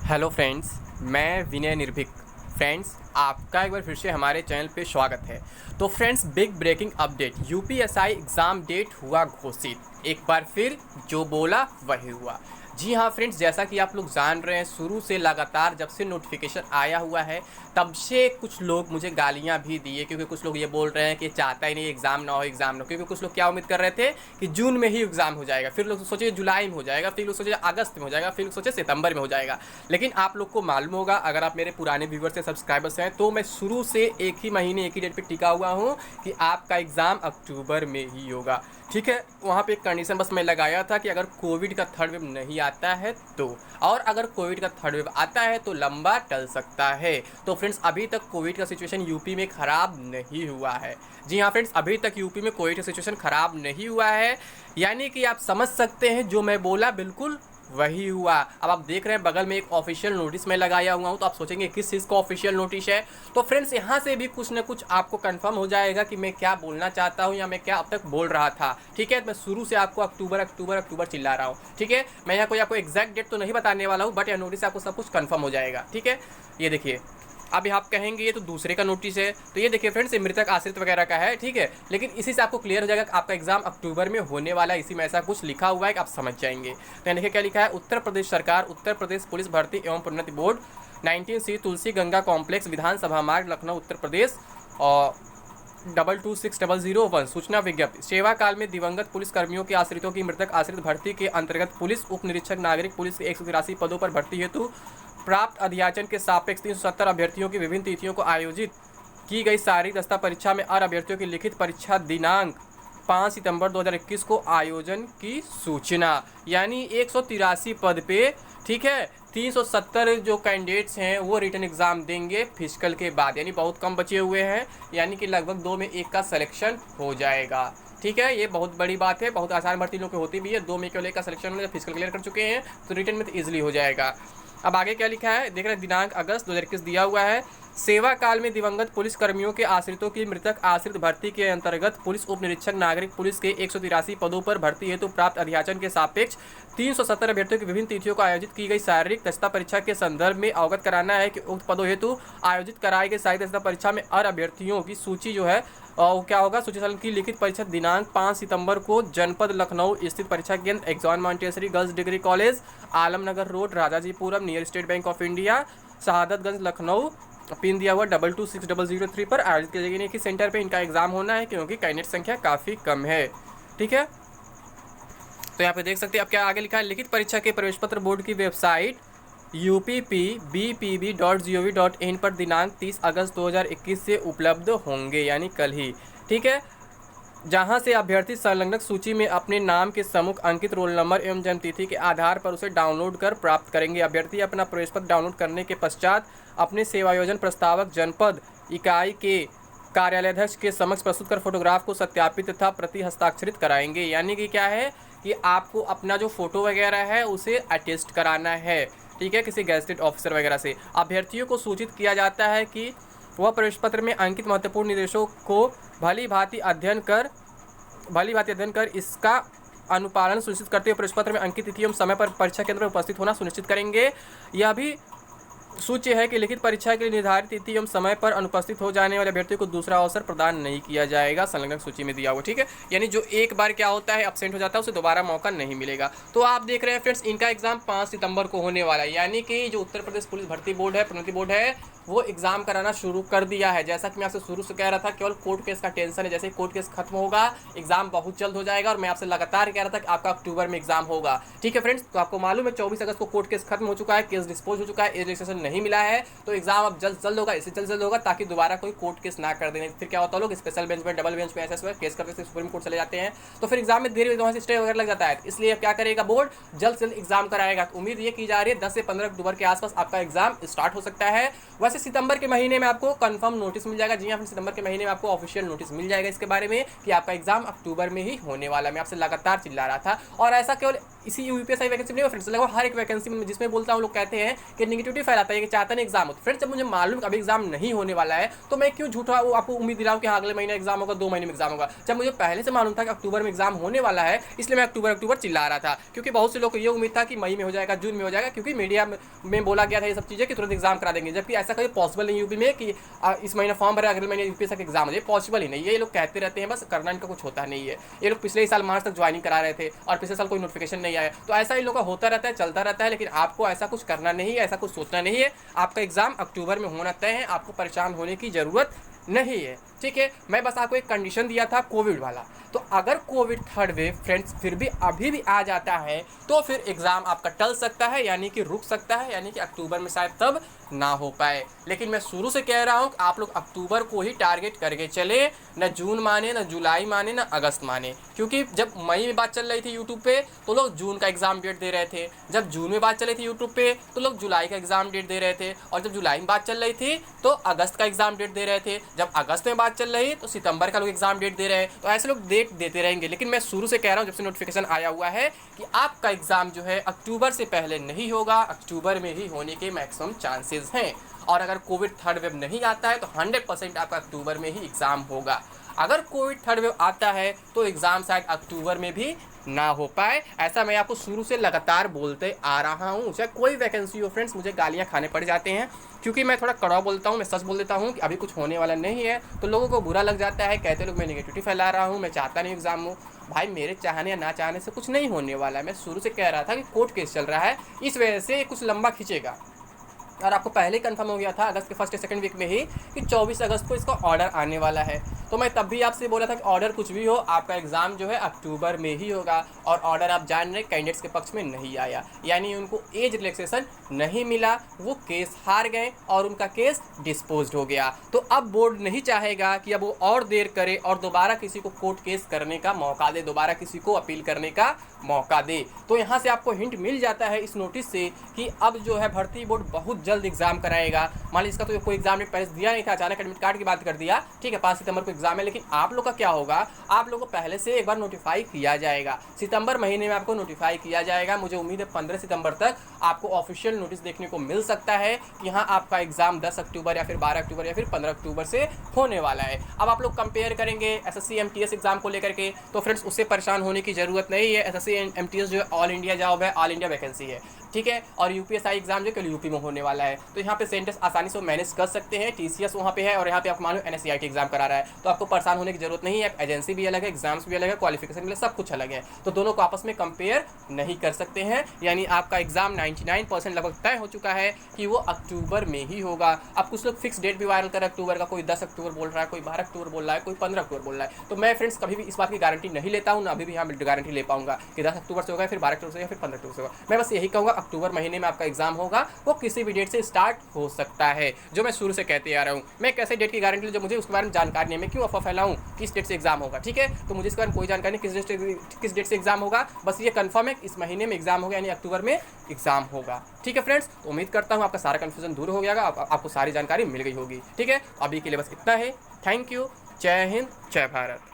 Hello friends, मैं विनय निर्भीक। Friends, आपका एक बार फिर से हमारे चैनल पे स्वागत है। तो friends, big breaking update, UPSI exam date हुआ घोषित। एक बार फिर जो बोला वही हुआ। जी हाँ फ्रेंड्स, जैसा कि आप लोग जान रहे हैं, शुरू से लगातार जब से नोटिफिकेशन आया हुआ है तब से कुछ लोग मुझे गालियाँ भी दिए, क्योंकि कुछ लोग ये बोल रहे हैं कि चाहता ही नहीं एग्ज़ाम ना हो, एग्ज़ाम ना हो। क्योंकि कुछ लोग क्या उम्मीद कर रहे थे कि जून में ही एग्ज़ाम हो जाएगा, फिर लोग सोचे जुलाई में हो जाएगा, फिर लोग सोचे अगस्त में हो जाएगा, फिर लोग सोचे सितंबर में हो जाएगा। लेकिन आप लोग को मालूम होगा, अगर आप मेरे पुराने व्यूवर्स या सब्सक्राइबर्स हैं, तो मैं शुरू से एक ही महीने एक ही डेट पे टिका हुआ हूँ कि आपका एग्ज़ाम अक्टूबर में ही होगा। ठीक है, वहाँ पे एक कंडीशन बस मैं लगाया था कि अगर कोविड का थर्ड वेव नहीं आता है तो, और अगर कोविड का थर्ड वेव आता है तो लंबा टल सकता है। तो फ्रेंड्स, अभी तक कोविड का सिचुएशन यूपी में ख़राब नहीं हुआ है। जी हाँ फ्रेंड्स, अभी तक यूपी में कोविड का सिचुएशन ख़राब नहीं हुआ है, यानी कि आप समझ सकते हैं जो मैं बोला बिल्कुल वही हुआ। अब आप देख रहे हैं बगल में एक ऑफिशियल नोटिस मैं लगाया हुआ हूँ, तो आप सोचेंगे किस चीज़ का ऑफिशियल नोटिस है। तो फ्रेंड्स, यहाँ से भी कुछ ना कुछ आपको कंफर्म हो जाएगा कि मैं क्या बोलना चाहता हूँ या मैं क्या अब तक बोल रहा था। ठीक है, मैं शुरू से आपको अक्टूबर अक्टूबर अक्टूबर चिल्ला रहा हूँ। ठीक है, मैं यहाँ कोई आपको एग्जैक्ट डेट तो नहीं बताने वाला हूँ, बट यह नोटिस से आपको सब कुछ कन्फर्म हो जाएगा। ठीक है, ये देखिए, अब आप कहेंगे ये तो दूसरे का नोटिस है, तो ये देखिए फ्रेंड्स, ये मृतक आश्रित वगैरह का है। ठीक है, लेकिन इसी से आपको क्लियर हो जाएगा कि आपका एग्जाम अक्टूबर में होने वाला है। इसी में ऐसा कुछ लिखा हुआ है कि आप समझ जाएंगे। तो देखिए क्या लिखा है, उत्तर प्रदेश सरकार, उत्तर प्रदेश पुलिस भर्ती एवं प्रोन्नति बोर्ड, 19C तुलसी गंगा कॉम्प्लेक्स, विधानसभा मार्ग, लखनऊ उत्तर प्रदेश, और 226001 सूचना विज्ञप्ति। सेवा काल में दिवंगत पुलिस कर्मियों के आश्रितों की मृतक आश्रित भर्ती के अंतर्गत पुलिस उप निरीक्षक नागरिक पुलिस के 183 पदों पर भर्ती हेतु प्राप्त अध्याचन के सापेक्ष 370 अभ्यर्थियों की विभिन्न तिथियों को आयोजित की गई शारीरिक दस्ता परीक्षा में अर्ह अभ्यर्थियों की लिखित परीक्षा दिनांक 5 सितंबर 2021 को आयोजन की सूचना। यानी 183 पद पे, ठीक है, 370 जो कैंडिडेट्स हैं वो रिटर्न एग्जाम देंगे फिजिकल के बाद, यानी बहुत कम बचे हुए हैं, यानी कि लगभग 2 में 1 का सिलेक्शन हो जाएगा। ठीक है, ये बहुत बड़ी बात है, बहुत आसान भर्ती लोग की होती भी है। 2 में केवल 1 का सिलेक्शन होगा, फिजिकल क्लियर कर चुके हैं तो रिटर्न में तो ईजिली हो जाएगा। अब आगे क्या लिखा है, देख रहे हैं, दिनांक अगस्त 2021 दिया हुआ है। सेवा काल में दिवंगत पुलिस कर्मियों के आश्रितों की मृतक आश्रित भर्ती के अंतर्गत पुलिस उप निरीक्षक नागरिक पुलिस के 183 पदों पर भर्ती हेतु प्राप्त अध्याचन के सापेक्ष 370 अभ्यर्थियों की विभिन्न तिथियों को आयोजित की गई शारीरिक दक्षता परीक्षा के संदर्भ में अवगत कराना है कि उक्त पदों हेतु आयोजित कराई गई शारीरिक दक्षता परीक्षा में अर्ह अभ्यर्थियों की सूची जो है और क्या होगा, सूची संकलन की लिखित परीक्षा दिनांक 5 सितंबर को जनपद लखनऊ स्थित परीक्षा केंद्र exam Montessori girls degree college, Alamnagar road, Rajajipuram, near state bank of India, Shahadatganj, Lucknow, pin दिया हुआ 226003 पर आयोजित किया जाएगा। कि सेंटर पे इनका एग्जाम होना है, क्योंकि कैंडिडेट संख्या काफ़ी कम है। ठीक है, तो यहाँ पे देख सकते हैं। अब क्या आगे लिखा है, लिखित परीक्षा के प्रवेश पत्र बोर्ड की वेबसाइट uppbpb.gov.in पर दिनांक 30 अगस्त 2021 से उपलब्ध होंगे, यानी कल ही। ठीक है, जहां से अभ्यर्थी संलग्न सूची में अपने नाम के सम्मुख अंकित रोल नंबर एवं जन्मतिथि के आधार पर उसे डाउनलोड कर प्राप्त करेंगे। अभ्यर्थी अपना प्रवेश पत्र डाउनलोड करने के पश्चात अपने सेवायोजन प्रस्तावक जनपद इकाई के कार्यालयाध्यक्ष के समक्ष प्रस्तुत कर फोटोग्राफ को सत्यापित तथा प्रति हस्ताक्षरित कराएंगे। यानी कि क्या है कि आपको अपना जो फोटो वगैरह है उसे अटेस्ट कराना है। ठीक है, किसी गैजेटेड ऑफिसर वगैरह से। अभ्यर्थियों को सूचित किया जाता है कि वह प्रवेश पत्र में अंकित महत्वपूर्ण निर्देशों को भली भांति अध्ययन कर इसका अनुपालन सुनिश्चित करते हुए प्रवेश पत्र में अंकित तिथि एवं समय पर परीक्षा केंद्र में उपस्थित होना सुनिश्चित करेंगे। यह भी सूच्य है कि लिखित परीक्षा के लिए निर्धारित तिथि एवं समय पर अनुपस्थित हो जाने वाले अभ्यर्थियों को दूसरा अवसर प्रदान नहीं किया जाएगा, संलग्न सूची में दिया हुआ। ठीक है, यानी जो एक बार क्या होता है एब्सेंट हो जाता है उसे दोबारा मौका नहीं मिलेगा। तो आप देख रहे हैं फ्रेंड्स, इनका एग्जाम 5 सितंबर को होने वाला है, यानी कि जो उत्तर प्रदेश पुलिस भर्ती बोर्ड है, प्रोन्नति बोर्ड है, वो एग्जाम कराना शुरू कर दिया है। जैसा कि मैं आपसे शुरू से कह रहा था, केवल कोर्ट केस का टेंशन है। जैसे ही कोर्ट केस खत्म होगा, एग्जाम बहुत जल्द हो जाएगा, और मैं आपसे लगातार कह रहा था कि आपका अक्टूबर में एग्जाम होगा। ठीक है फ्रेंड्स, तो आपको मालूम है 24 अगस्त को कोर्ट केस खत्म हो चुका है, केस डिस्पोज हो चुका है, एज रजिस्ट्रेशन नहीं मिला है, तो एग्जाम अब जल्द होगा। इससे जल्द होगा ताकि दोबारा कोई कोर्ट केस ना कर देने। फिर क्या होता है, लोग स्पेशल बेंच में, डबल बेंच में ऐसे केस करते से सुप्रीम कोर्ट चले जाते हैं, तो फिर एग्जाम में देरी वहाँ से स्टे वगैरह लग जाता है। इसलिए क्या करेगा बोर्ड, जल्द से जल्द एग्जाम कराएगा। तो उम्मीद ये की जा रही है 10 से 15 अक्टूबर के आसपास आपका एग्जाम स्टार्ट हो सकता है। वैसे सितंबर के महीने में आपको कंफर्म नोटिस मिल जाएगा। जी हाँ, सितंबर के महीने में आपको ऑफिशियल नोटिस मिल जाएगा इसके बारे में कि आपका एग्जाम अक्टूबर में ही होने वाला है। मैं आपसे लगातार चिल्ला रहा था, और ऐसा केवल इसी यूपीएससी वैकेंसी नहीं फ्रेंड्स, लगभग हर एक वैकेंसी में जिसमें बोलता हूँ लोग कहते हैं कि निगेटिविटी फैलाता है कि चाहता नहीं एग्जाम हो। तो फ्रेंड्स जब मुझे मालूम अभी एग्जाम नहीं होने वाला है तो मैं क्यों झूठा वो आपको उम्मीद दिलाऊं कि हाँ अगले महीने एग्जाम होगा, 2 महीने में एग्जाम होगा, जब मुझे पहले से मालूम था कि अक्टूबर में एग्जाम होने वाला है। इसलिए मैं अक्टूबर चिल्ला रहा था, क्योंकि बहुत से लोग को ये उम्मीद था कि मई में हो जाएगा, जून में हो जाएगा, क्योंकि मीडिया में बोला गया था ये सब चीज़ें कि तुरंत एग्जाम करा देंगे, जबकि ऐसा कभी पॉसिबल नहीं यूपी में कि इस महीने फॉर्म भरे अगले महीने यूपीएससी का एग्जाम हो जाए, पॉसिबल ही नहीं है। ये लोग कहते रहते हैं, बस करना इनका कुछ होता नहीं है। ये लोग पिछले साल मार्च तक ज्वाइनिंग करा रहे थे और पिछले साल कोई नोटिफिकेशन नहीं आया, तो ऐसा ही लोग का होता रहता है, चलता रहता है। लेकिन आपको ऐसा कुछ करना नहीं है, ऐसा कुछ सोचना नहीं है। आपका एग्जाम अक्टूबर में होना तय है, आपको परेशान होने की जरूरत नहीं है, ठीक है। मैं बस आपको एक कंडीशन दिया था कोविड वाला, तो अगर कोविड थर्ड वेव फ्रेंड्स फिर भी अभी भी आ जाता है तो फिर एग्ज़ाम आपका टल सकता है, यानी कि रुक सकता है, यानी कि अक्टूबर में शायद तब ना हो पाए। लेकिन मैं शुरू से कह रहा हूँ कि आप लोग अक्टूबर को ही टारगेट करके चले, न जून माने, न जुलाई माने, न अगस्त माने। क्योंकि जब मई में बात चल रही थी यूट्यूब पे तो लोग जून का एग्ज़ाम डेट दे रहे थे, जब जून में बात चल रही थी यूट्यूब पे तो लोग जुलाई का एग्ज़ाम डेट दे रहे थे, और जब जुलाई में बात चल रही थी तो अगस्त का एग्ज़ाम डेट दे रहे थे, जब अगस्त में बात चल रही तो सितंबर का लोग एग्ज़ाम डेट दे रहे हैं। तो ऐसे लोग डेट देते रहेंगे। लेकिन मैं शुरू से कह रहा हूँ, जब से नोटिफिकेशन आया हुआ है कि आपका एग्ज़ाम जो है अक्टूबर से पहले नहीं होगा, अक्टूबर में ही होने के मैक्सिमम चांसेस हैं। और अगर कोविड थर्ड वेव नहीं आता है तो 100% आपका अक्टूबर में ही एग्ज़ाम होगा। अगर कोविड थर्ड वेव आता है तो एग्ज़ाम शायद अक्टूबर में भी ना हो पाए। ऐसा मैं आपको शुरू से लगातार बोलते आ रहा हूँ। चाहे कोई वैकेंसी हो फ्रेंड्स, मुझे गालियाँ खाने पड़ जाते हैं क्योंकि मैं थोड़ा कड़वा बोलता हूँ, मैं सच बोल देता हूँ कि अभी कुछ होने वाला नहीं है, तो लोगों को बुरा लग जाता है, कहते लोग मैं नेगेटिविटी फैला रहा हूँ, मैं चाहता नहीं एग्जाम हो। भाई मेरे चाहने या ना चाहने से कुछ नहीं होने वाला है। मैं शुरू से कह रहा था कि कोर्ट केस चल रहा है, इस वजह से कुछ लंबा खींचेगा। और आपको पहले ही कंफर्म हो गया था अगस्त के फर्स्ट या सेकंड वीक में ही कि 24 अगस्त को इसका ऑर्डर आने वाला है। तो मैं तब भी आपसे बोला था कि ऑर्डर कुछ भी हो, आपका एग्ज़ाम जो है अक्टूबर में ही होगा। और ऑर्डर आप जान रहे कैंडिडेट्स के पक्ष में नहीं आया, यानी उनको एज रिलैक्सेशन नहीं मिला, वो केस हार गए और उनका केस डिस्पोज्ड हो गया। तो अब बोर्ड नहीं चाहेगा कि अब वो और देर करे और दोबारा किसी को कोर्ट केस करने का मौका दे, दोबारा किसी को अपील करने का मौका दे। तो यहाँ से आपको हिंट मिल जाता है इस नोटिस से कि अब जो है भर्ती बोर्ड बहुत जल्द एग्जाम कराएगा। मान लीजिए इसका तो कोई एग्जाम ने पहले दिया नहीं था, अचानक एडमिट कार्ड की बात कर दिया, ठीक है 5 सितंबर को एग्जाम है। लेकिन आप लोग का क्या होगा, आप लोगों को पहले से एक बार नोटिफाई किया जाएगा, सितंबर महीने में आपको नोटिफाई किया जाएगा। मुझे उम्मीद है 15 सितंबर तक आपको ऑफिशियल नोटिस देखने को मिल सकता है कि हाँ आपका एग्जाम 10 अक्टूबर या फिर 12 अक्टूबर या फिर 15 अक्टूबर से होने वाला है। अब आप लोग कंपेयर करेंगे एसएससी एमटीएस एग्जाम को लेकर के, तो फ्रेंड्स उससे परेशान होने की जरूरत नहीं है। एसएससी एमटीएस जो है ऑल इंडिया जॉब है, ऑल इंडिया वैकेंसी है, ठीक है। और यूपीएससी एग्जाम जो कल यूपी में होने वाला है, तो यहाँ पे सेंटर्स आसानी से मैनेज कर सकते हैं। टीसीएस वहाँ पे है और यहाँ पे आप मानो एनएससीआईटी एग्जाम करा रहा है, तो आपको परेशान होने की जरूरत नहीं है। एजेंसी भी अलग है, एग्जाम्स भी अलग है, क्वालिफिकेशन भी अलग, सब कुछ अलग है, तो दोनों को आपस में कंपेयर नहीं कर सकते हैं। यानी आपका एग्जाम 99% लगभग तय हो चुका है कि वो अक्टूबर में ही होगा। अब कुछ लोग फिक्स डेट भी वायरल कर अक्टूबर का, कोई 10 अक्टूबर बोल रहा है, कोई 12 अक्टूबर बोल रहा है, कोई 15 अक्टूबर बोल रहा है। तो मैं फ्रेंड्स कभी भी इस बात की गारंटी नहीं लेता हूँ, ना अभी भी यहाँ गारंटी ले पाऊंगा कि 10 अक्टूबर से होगा, फिर 12 अक्टूबर से या फिर 15 अक्टूबर से होगा। मैं बस यही कहूँगा अक्टूबर महीने में आपका एग्जाम होगा, वो किसी भी डेट से स्टार्ट हो सकता है, जो मैं शुरू से कहते आ रहा हूँ। मैं कैसे डेट की गारंटी लूँ जब मुझे उसके बारे में जानकारी नहीं है, मैं क्यों अफवाह फैलाऊँ किस डेट से एग्जाम होगा, ठीक है। तो मुझे इसके बारे में कोई जानकारी नहीं किस डेट से एग्जाम होगा, बस ये कंफर्म है कि इस महीने में एग्जाम होगा, यानी अक्टूबर में एग्जाम होगा, ठीक है फ्रेंड्स। तो उम्मीद करता हूँ आपका सारा कन्फ्यूजन दूर हो गया, आपको सारी जानकारी मिल गई होगी, ठीक है। अभी के लिए बस इतना है। Thank you. जय हिंद, जय भारत।